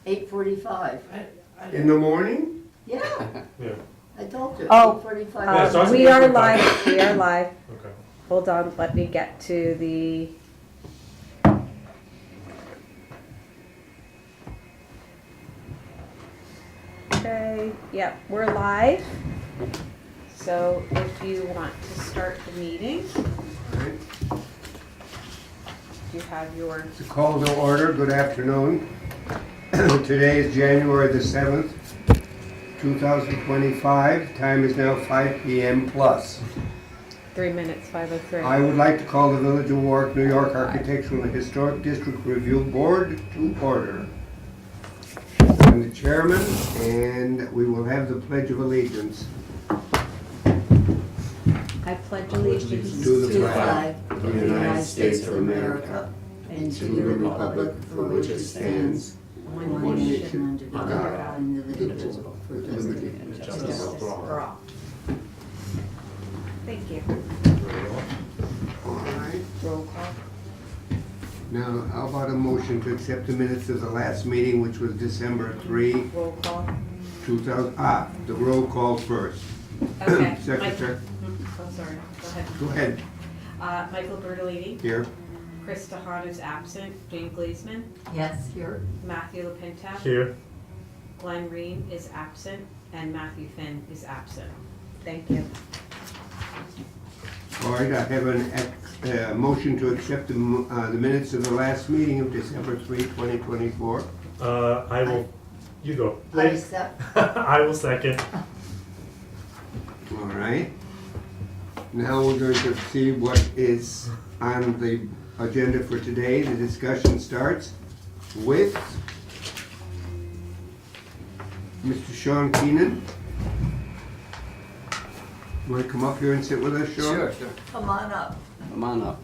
8:45. In the morning? Yeah, Yeah, I told you, Oh, 8:45. Yeah, so I was we are live, we are live. okay. Hold on, let me get to the. Okay, yep, we're live. So if you want to start the meeting, All right. you have your, The call to order, good afternoon. Today is January the 7th, 2025. Time is now 5 p.m. plus. 3 minutes, 5:03. I would like to call the Village of Warwick, New York Architectural and Historic District Review Board to order. I'm the chairman, and we will have the Pledge of Allegiance. I pledge allegiance To the To the flag flag of the United States of America and to the republic for which it stands, one nation under God, indivisible, for liberty and justice for all. Thank you. All right. Roll call. Now, how about a motion to accept the minutes of the last meeting, which was December 3, Roll call. 2000, the roll call first. Okay. Secretary, Oh, sorry, go ahead. go ahead. Michael Bertolini, Here. Chris DeHaan is absent, Jane Glazeman, Yes, here. Matthew LaPinta, Here, Glenn Reen is absent, and Matthew Finn is absent. Thank you. All right, I have a motion to accept the minutes of the last meeting of December 3, 2024. I will, you go. I accept. I will second. All right. Now we're going to see what is on the agenda for today. The discussion starts with Mr. Sean Keenan. You want to come up here and sit with us, Sean? Sure. Come on up. Come on up.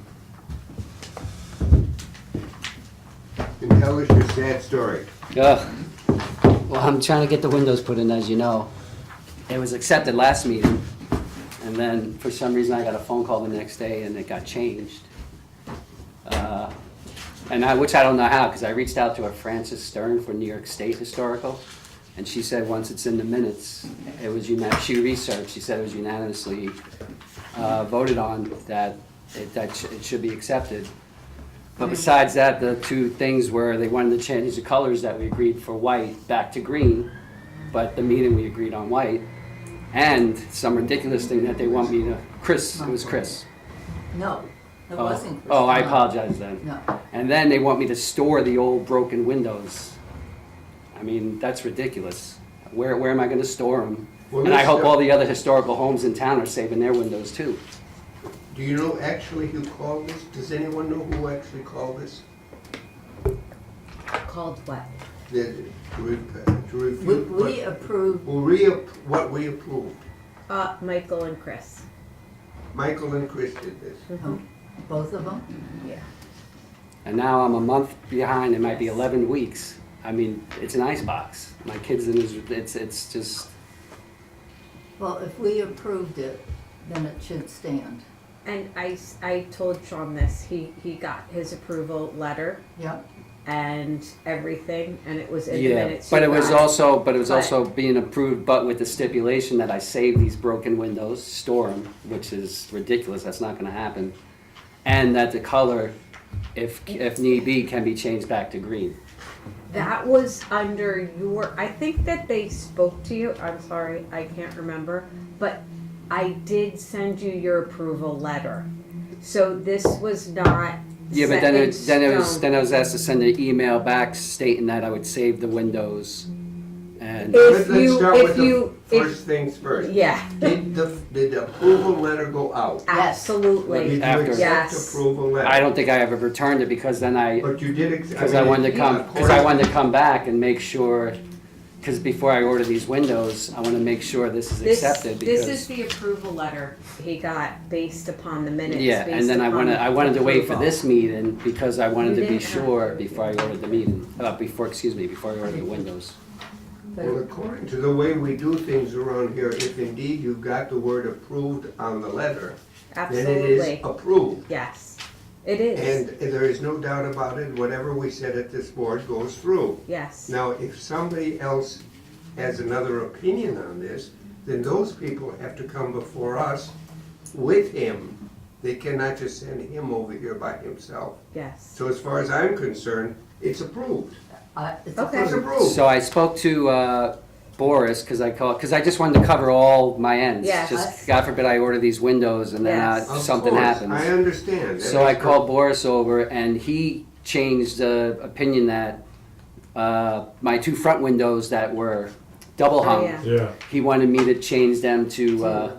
And tell us your sad story. Well, I'm trying to get the windows put in, as you know. It was accepted last meeting, and then for some reason I got a phone call the next day and it got changed. Which I don't know how, because I reached out to a Frances Stern for New York State Historical, and she said once it's in the minutes, it was she researched, she said it was unanimously voted on that it should be accepted. But besides that, the two things were they wanted to change the colors that we agreed for white back to green, but the meeting we agreed on white, and some ridiculous thing that they want me to, Chris, it was Chris. No, it wasn't. Oh, I Christina. apologize then. No. And then they want me to store the old broken windows. I mean, that's ridiculous. Where am I gonna store them? Well, And I let's hope start- all the other historical homes in town are saving their windows too. Do you know actually who called this? Does anyone know who actually called this? Called what? To refute We approved, what we approved. Michael and Chris. Michael and Chris did this. both of them. Yeah. And now I'm a month behind, it might be Yes. 11 weeks. I mean, it's an icebox. My kid's in his, it's just, Well, if we approved it, then it should stand. And I told Sean this, he got his approval letter Yep. and everything, and it was in the yeah. minutes. But you it was got. also being approved, but with the stipulation that I save these broken windows, store them, which is ridiculous, that's not gonna happen. And that the color, if need be, can be changed back to green. That was under your, I think that they spoke to you, I'm sorry, I can't remember, but I did send you your approval letter. So this was not Yeah, but set in then stone. I was asked to send an email back stating that I would save the windows. And If Let's you- start if with the you- if- first things first. Yeah, Did the approval letter go out? Did absolutely. you After. accept Yes. approval letter? I don't think I ever returned it because then But you did accept. because I wanted to come back and make sure, because before I order these windows, I want to make sure this is accepted This is because. the approval letter he got based upon the minutes. Yeah, and based then I upon wanted to wait for approval. this meeting because I wanted You to be didn't have sure to. before I ordered the meeting, before I ordered the windows. Well, according to the way we do things around here, if indeed you've got the word approved on the letter, then it is Absolutely, approved. yes. It is, And there is no doubt about it, whatever we said at this board goes through. yes. Now, if somebody else has another opinion on this, then those people have to come before us with him. They cannot just send him over here by himself. Yes. So as far as I'm concerned, it's approved. It's Okay. It's approved. approved. So I spoke to Boris, because I just wanted to cover all my ends. Yes. Just, God forbid I order these windows and then Yes. Of something course, happens. I understand. That So I is called Boris over, and he changed the opinion that my two front windows that were double hung, yeah. Yeah. he wanted me to change them to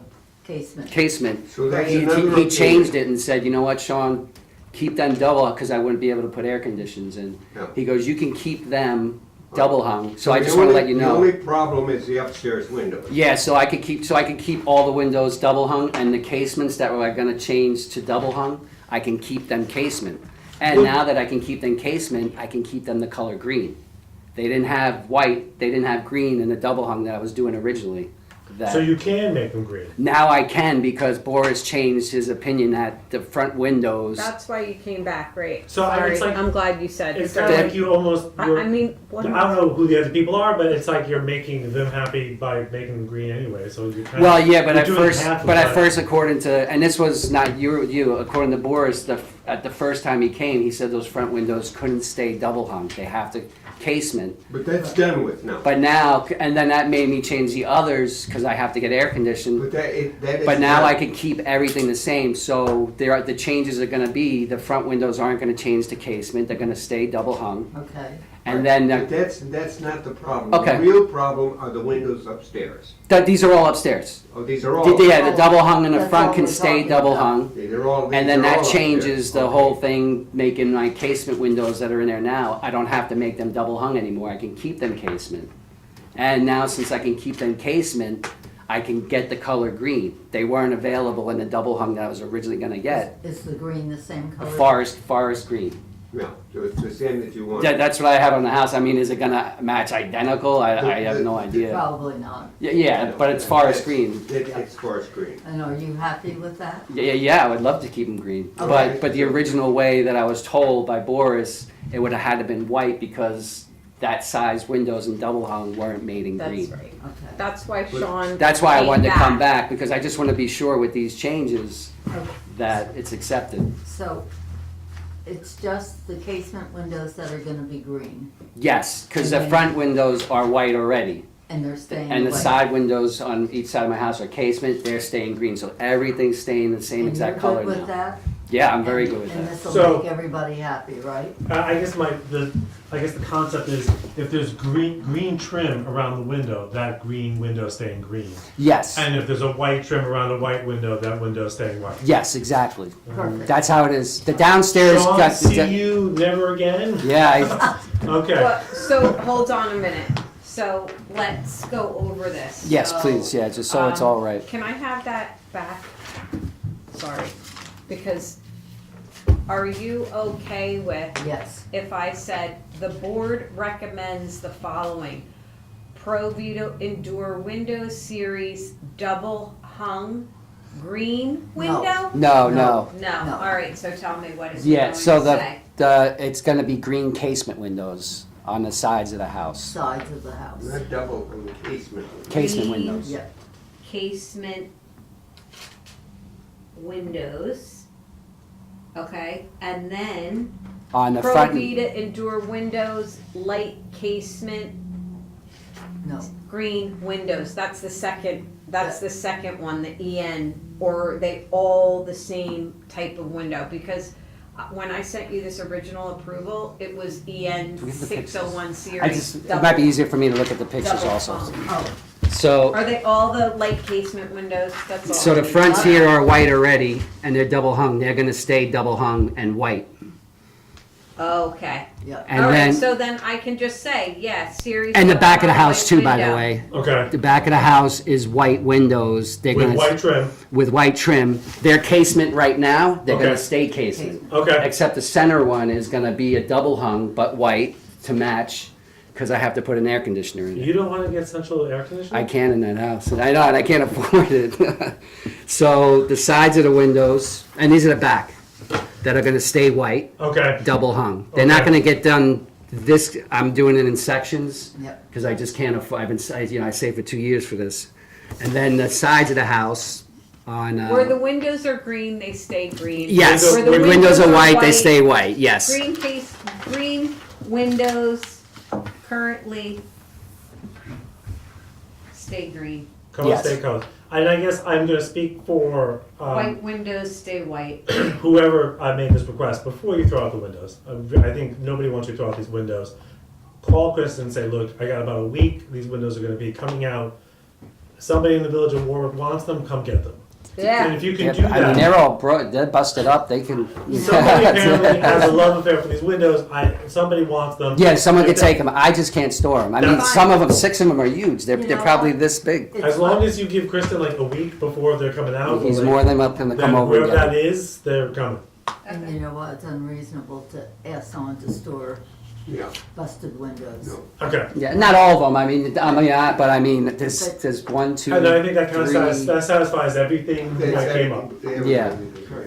Casement. casement. So that's He another he opinion. changed it and said, you know what, Sean, keep them double, because I wouldn't be able to put air conditions in. Yeah. He goes, you can keep them double hung, so I the just want to only- let you The know. only problem is the upstairs windows. Yeah, so I could keep all the windows double hung, and the casements that were gonna change to double hung, I can keep them casement. And now that I can keep them casement, I can keep them the color green. They didn't have white, they didn't have green in the double hung that I was doing originally. That So you can make them green. now I can, because Boris changed his opinion that the front windows. That's why you came back, right? So, I mean, Sorry, it's like- I'm glad you said. It's because kind of like you almost. I you're- mean, I what? don't know who the other people are, but it's like you're making them happy by making them green anyway. So you're kind Well, of, yeah, but you're at doing first, half of but at that. first, according to, and this was not you, according to Boris, at the first time he came, he said those front windows couldn't stay double hung. They have to casement. But that's done with now. But now, and then that made me change the others because I have to get air conditioned. But that is. But now done. I can keep everything the same. So the changes are going to be the front windows aren't going to change to casement. They're going to stay double hung. Okay. And then But that's not the problem. Okay. The real problem are the windows upstairs. these are all upstairs. Oh, these are all. Yeah, the double hung in the That's front all can we're stay talking double about. hung. They're all. And then these are that all changes upstairs. the Okay. whole thing, making my casement windows that are in there now, I don't have to make them double hung anymore, I can keep them casement. And now since I can keep them casement, I can get the color green. They weren't available in the double hung that I was originally gonna get. Is the green the same color? Forest green. No, so it's the same that you want. That's what I have on the house, I mean, is it gonna match identical? I have no idea. Probably not. Yeah, but it's forest green. It's forest green. And are you happy with that? Yeah, I would love to keep them green. Okay. But the original way that I was told by Boris, it would have had to been white because that size windows and double hung weren't made in That's green. right. Okay. That's why Sean. That's why I came wanted to come back, because I just want to be sure with these changes Okay. that it's accepted. So it's just the casement windows that are gonna be green Yes, because the And then- front windows are white already. and they're staying And the white. side windows on each side of my house are casement, they're staying green, so everything's staying the same And exact you're color good with now. that? Yeah, I'm very And- good with And that. this will So- make everybody happy, right? I guess the concept is if there's green trim around the window, that green window staying green, Yes, and if there's a white trim around the white window, that window staying white. yes, exactly. Perfect. That's how it is. The downstairs Sean, got, see you never again. yeah, Okay. Well, so hold on a minute. So let's go over this. yes, So, please, yeah, just so it's all right. Can I have that back? Sorry, because are you okay with Yes. if I said the board recommends the following? Pro Vito Endure Windows Series double hung green window? No, no. No, No. all right, so tell me what is it Yeah, going so to the, say? it's gonna be green casement windows on the sides of the house. Sides of the house. Not double on the casement. Casement Green. windows. Yeah. Casement windows. Okay, and then On the Pro front, Vita Endure Windows, light casement, No. green windows. That's the second one, the EN, or are they all the same type of window? Because when I sent you this original approval, it was EN Do we have the 601 series. I just, it might be easier for me to look at the pictures double also. hung. Oh, So, Are they all the light casement windows? That's all. so the fronts here are white already, and they're double hung. They're gonna stay double hung and white. Okay. yeah. And All right, then, so then I can just say, yeah, series. and the back of the double hung house white too, by the window. way. Okay. The back of the house is white windows. They're With gonna, white trim. with white trim. They're casement right now. They're gonna Okay. stay casement. Okay. Except the center one is gonna be a double hung, but white to match, because I have to put an air conditioner in it. You don't want to get central air conditioning? I can in that house. And I know, and I can't afford it. So the sides of the windows, and these are the back. that are gonna stay white, Okay, double hung. They're not Okay. gonna get done this, I'm doing it in sections, Yep. because I just can't afford, I saved for 2 years for this. And then the sides of the house on, Where the windows are green, they stay green. yes, Where the when windows are white, they white, stay white, yes. Green windows currently stay green. color Yes. stay color. And I guess I'm gonna speak for, White windows stay white. whoever made this request, before you throw out the windows, I think nobody wants you to throw out these windows. Call Chris and say, look, I got about a week, these windows are gonna be coming out. Somebody in the village of Warwick wants them, come get them. And Yeah. if you can Yep, do I mean, that, they're all they're busted up, they can. somebody apparently has a love affair for these windows, somebody wants them. Yeah, someone If could that- take them, I just can't store them. I mean, That's some of them, 6 of them are huge, You they're know probably what? this big. It's As long like- as you give Kristen like a week before they're coming out, He's or, like, more than welcome to come then over and wherever get that them. is, they're coming. And you know what, it's unreasonable to ask someone to store Yeah, busted windows. no. Okay. Yeah, not all of them, but I mean, there's 1, 2, And I think that kind of 3. satisfies everything that came up. Yeah.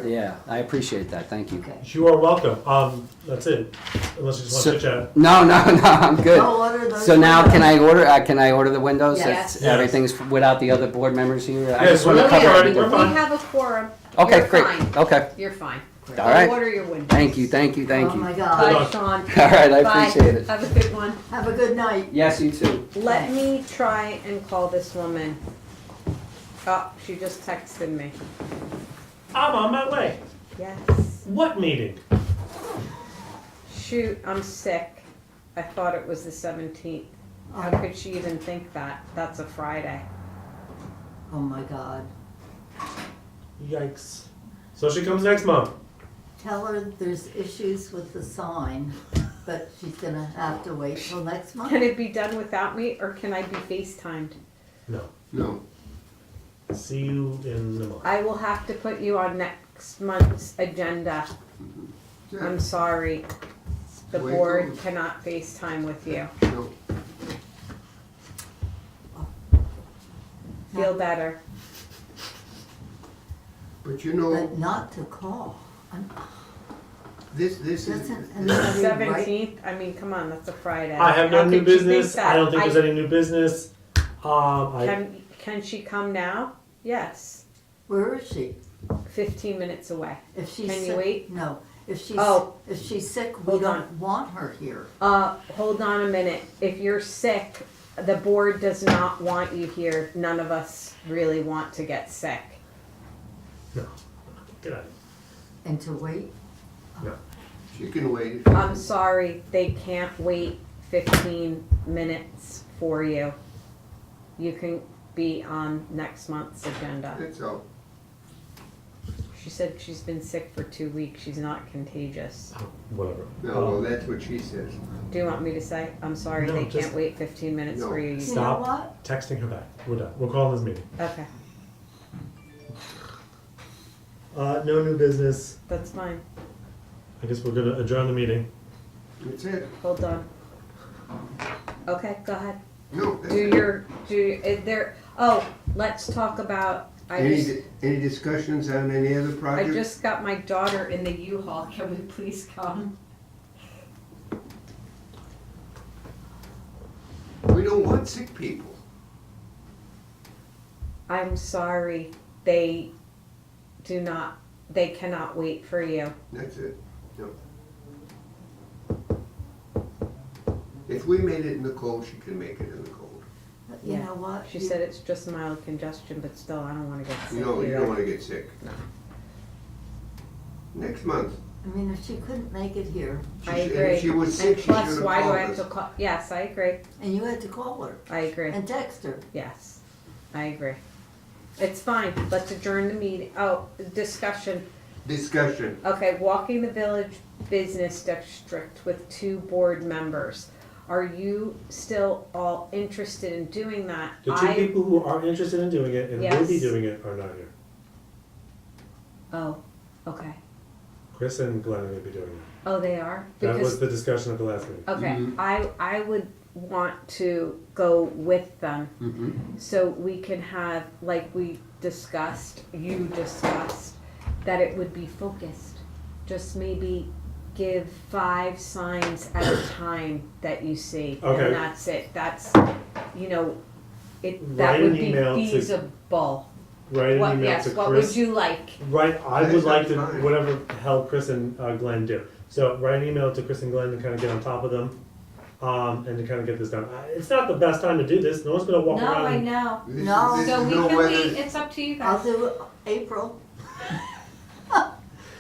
Yeah, I appreciate that, thank you. Okay. You are welcome. That's it. Unless you just want So- to chit chat. No, I'm good. I'll order those So now, windows. can I order the windows? Yes. That's- Everything's without the other board members here? I Yes, just wanna we're cover fine, everything. we're We fine. have a quorum. Okay, You're great, fine. okay, You're fine. all right. Order your windows. Thank you. Oh my Bye, God. Sean. All right, I Bye. appreciate it. Have a good one. Have a good night. Yes, you too. Let me try and call this woman. Oh, she just texted me. I'm on my way. Yes. What meeting? Shoot, I'm sick. I thought it was the 17th. How Oh, could she even think that? That's a Friday. oh my God. Yikes. So she comes next month. Tell her there's issues with the sign, but she's gonna have to wait till next month. Can it be done without me or can I be FaceTimed? No. No. See you in the month. I will have to put you on next month's agenda. I'm sorry. The Wait, board wait. cannot FaceTime with you. No. Feel better. But you know, But not to call. this is, Doesn't anybody write? 17th, I mean, come on, that's a Friday. I have no How new could you think business. that? I don't think there's any new business. Can she come now? Yes. Where is she? 15 minutes away. If she's Can you sick- wait? No, if she's, Oh. if she's sick, we Hold don't on. want her here. Hold on a minute. If you're sick, the board does not want you here. None of us really want to get sick. No. Get out. And to wait? she can wait. I'm sorry, they can't wait 15 minutes for you. You can be on next month's agenda. That's all. She said she's been sick for 2 weeks. She's not contagious. Whatever. No, well, that's what she says. Do you want me to say? I'm sorry, No, they just- can't wait 15 minutes No. for you. You know Stop. what? Texting her back. We're done. We're calling this meeting. Okay, No new business. that's fine. I guess we're gonna adjourn the meeting. That's it. Hold on. Okay, go ahead. No, that's it. Let's talk about, Any discussions on any other I project? just got my daughter in the U-Haul. Can we please come? We don't want sick people. I'm sorry, they cannot wait for you. That's it. No. If we made it in the cold, she can make it in the cold. But you Yeah. know what? She You- said it's just mild congestion, but still, I don't wanna get sick You don't either. want to get sick. No. Next month. I mean, if she couldn't make it here, She I should- agree. If she was And sick, she should plus, have why do I called have us. to call? Yes, I agree. and you had to call her I agree. and text her. Yes, I agree. It's fine. Let's adjourn the meeting. Oh, discussion. Discussion. Okay, walking the village business district with 2 board members. Are you still all interested in doing that? The two people who are interested in doing it and will be Yes. doing it are not here. Oh, okay. Chris and Glenn will be doing it. Oh, they are? That was Because, the discussion at the last meeting. okay, Mhm. I would want to go with them Mm-hmm. so we can have, like we discussed, you discussed, that it would be focused. just maybe give 5 signs at a time that you see. Okay. And that's it. That's, you know, that Write would an be email to- feasible. Write an What, email yes, to what would Chris. you like? Right, I That would like to, sounds fine. whatever the hell Chris and Glenn do. So write an email to Chris and Glenn to kind of get on top of them, and to kind of get this done. It's not the best time to do this. No one's gonna walk No, around. I know. This- No. this So is we no can weather- wait, it's up to you I'll guys. do April.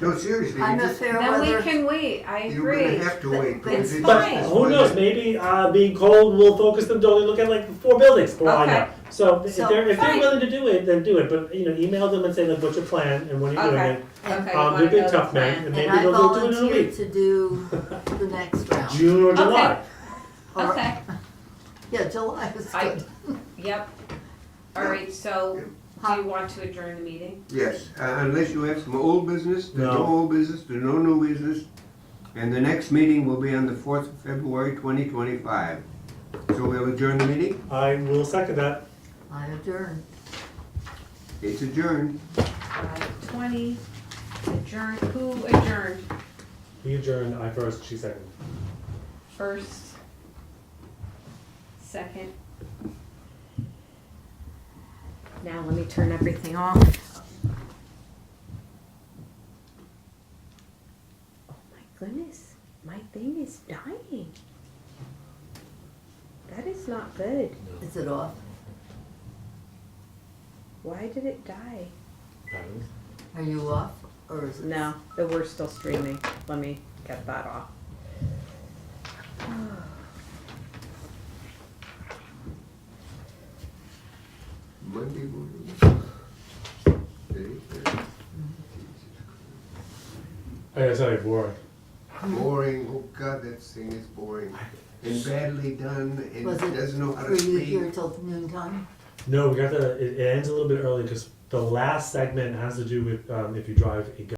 No, seriously, I'm you a just, fair Then we weather. can wait, I you're agree. gonna have to wait. But because it's it's fine. just Who knows? weather. Maybe being cold will focus them to only look at like 4 buildings. For all I know. Okay. So if So, they're fine. willing to do it, then do it. But you know, email them and say like, what's your plan and when are you doing Okay. it? And, Okay, you They're wanna big know tough the men, plan. and maybe and I they'll do it in a volunteered week, to do the next round. June or July. Or- Okay, Yeah, July is I- good. yep. All right, so do you want to adjourn the meeting? Yes, unless you have some old business, there's no No. old business, there's no new business. And the next meeting will be on the 4th of February, 2025. So we'll adjourn the meeting. I will second that. I adjourn. It's adjourned. 5:20, adjourn, who adjourned We adjourned. I first. She second. first? Second? Now let me turn everything off. Oh my goodness, my thing is dying. That is not good. Is it off? Why did it die? Are you off? Or is it? No, we're still streaming. Let me get that off. Monday morning. I gotta tell you, boring. Boring, oh God, that thing is boring. And badly done, and Was it doesn't know how Were to you here speak. till noon time? No, we got it ends a little bit early because the last segment has to do with if you drive a